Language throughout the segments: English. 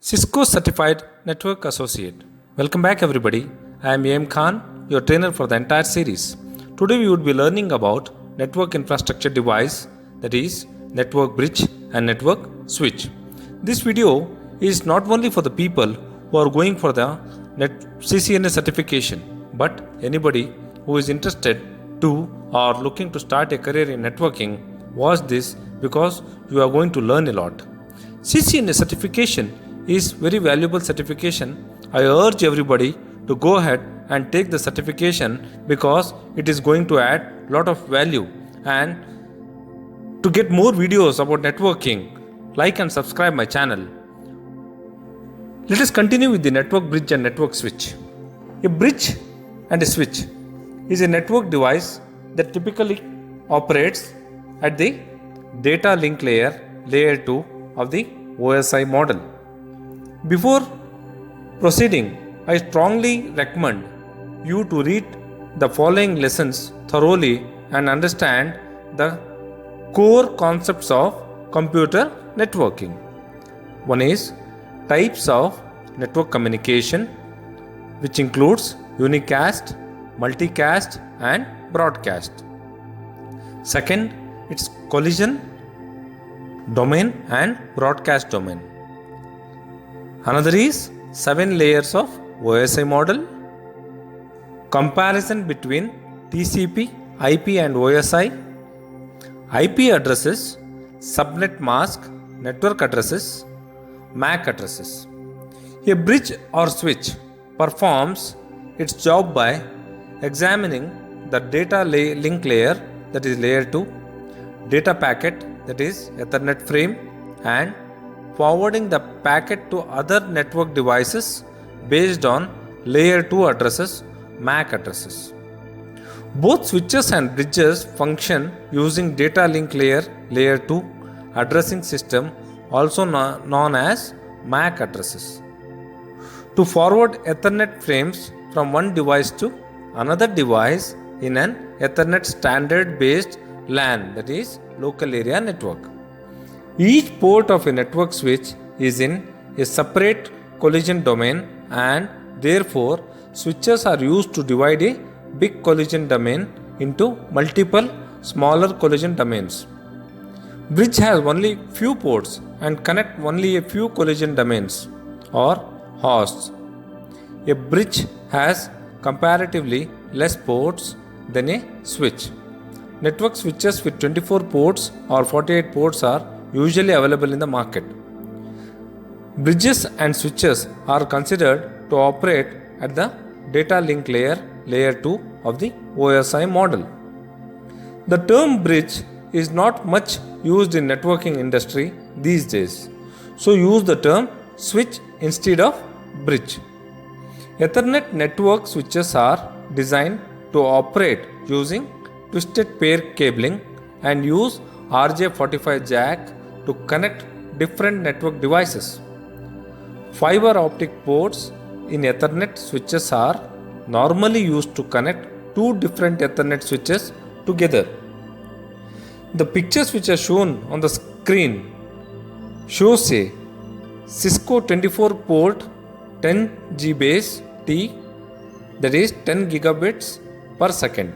Cisco Certified Network Associate. Welcome back everybody. I am AM Khan, your trainer for the entire series. Today we would be learning about network infrastructure device, that is network bridge and network switch. This video is not only for the people who are going for the CCNA certification, but anybody who is interested to or looking to start a career in networking. Watch this because you are going to learn a lot. CCNA certification is very valuable certification. I urge everybody to go ahead and take the certification because it is going to add lot of value. And to get more videos about networking, like and subscribe my channel. Let us continue with the network bridge and network switch. A bridge and a switch is a network device that typically operates at the data link layer 2 of the OSI model. Before proceeding, I strongly recommend you to read the following lessons thoroughly and understand the core concepts of computer networking. One is types of network communication, which includes unicast, multicast and broadcast. Second, it's collision domain and broadcast domain. Another is 7 layers of OSI model, comparison between TCP, IP and OSI, IP addresses, subnet mask, network addresses, MAC addresses. A bridge or switch performs its job by examining the data link layer, that is layer 2, data packet, that is Ethernet frame, and forwarding the packet to other network devices based on layer 2 addresses, MAC addresses. Both switches and bridges function using data link layer 2 addressing system, also known as MAC addresses, to forward Ethernet frames from one device to another device in an Ethernet standard based LAN, that is local area network. Each port of a network switch is in a separate collision domain, and therefore switches are used to divide a big collision domain into multiple smaller collision domains. Bridge has only few ports and connect only a few collision domains or hosts. A bridge has comparatively less ports than a switch. Network switches with 24 ports or 48 ports are usually available in the market. Bridges and switches are considered to operate at the data link layer 2 of the OSI model. The term bridge is not much used in networking industry these days, so use the term switch instead of bridge. Ethernet network switches are designed to operate using twisted pair cabling and use RJ45 jack to connect different network devices. Fiber optic ports in Ethernet switches are normally used to connect two different Ethernet switches together. The pictures which are shown on the screen shows a Cisco 24 port 10G base T, that is 10 gigabits per second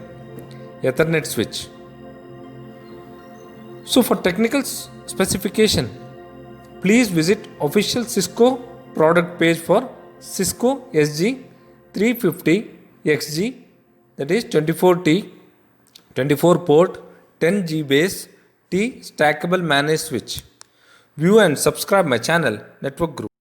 Ethernet switch. So for technical specification, please visit official Cisco product page for Cisco SG 350XG, that is 24T 24 port 10G base T stackable managed switch. View and subscribe my channel Network Guru.